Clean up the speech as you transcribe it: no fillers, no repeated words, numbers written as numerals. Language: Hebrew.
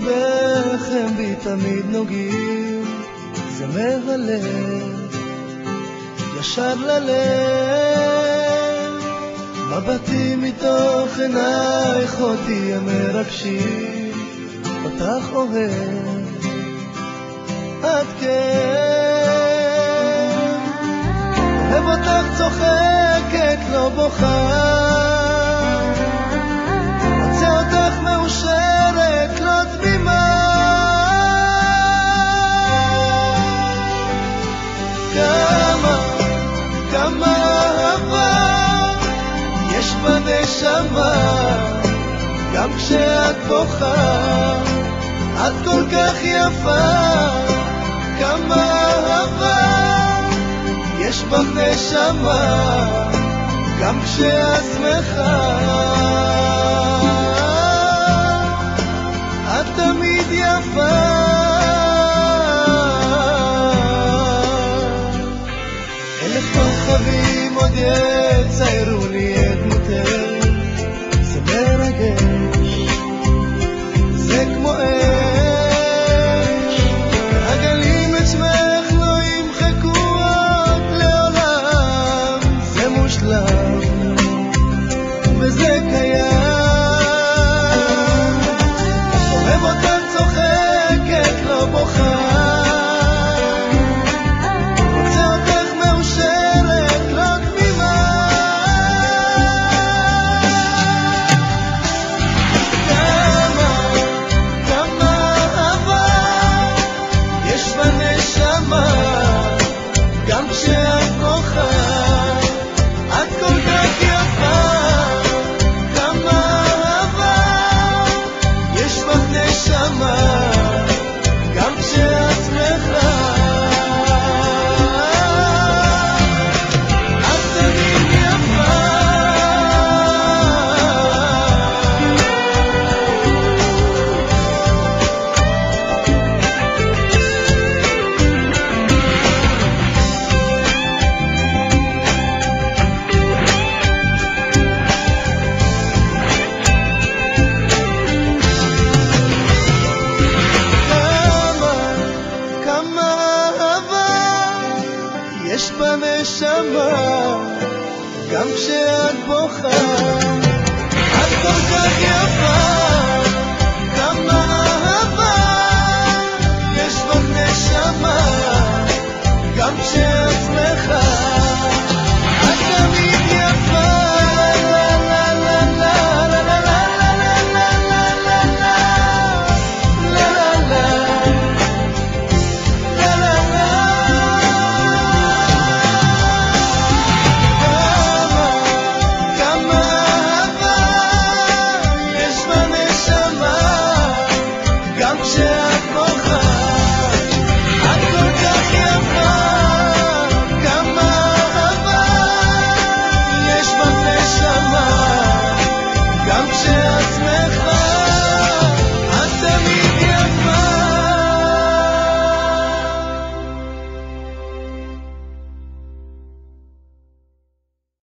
ליבך הם בי תמיד נוגעים, זה מהלב ישר ללב, מבטים מתוך עינייך אותי הם מרגשים, אותך אוהב עד כן, אוהב אותך צוחקת לא בוכה, רוצה אותך מאושרת לא תמימה, כמה אהבה יש בנשמה, גם כשאת בוכה את כל כך יפה, כמה אהבה יש בך נשמה, גם כשאת שמחה את תמיד יפה, אלף כוכבים עוד יש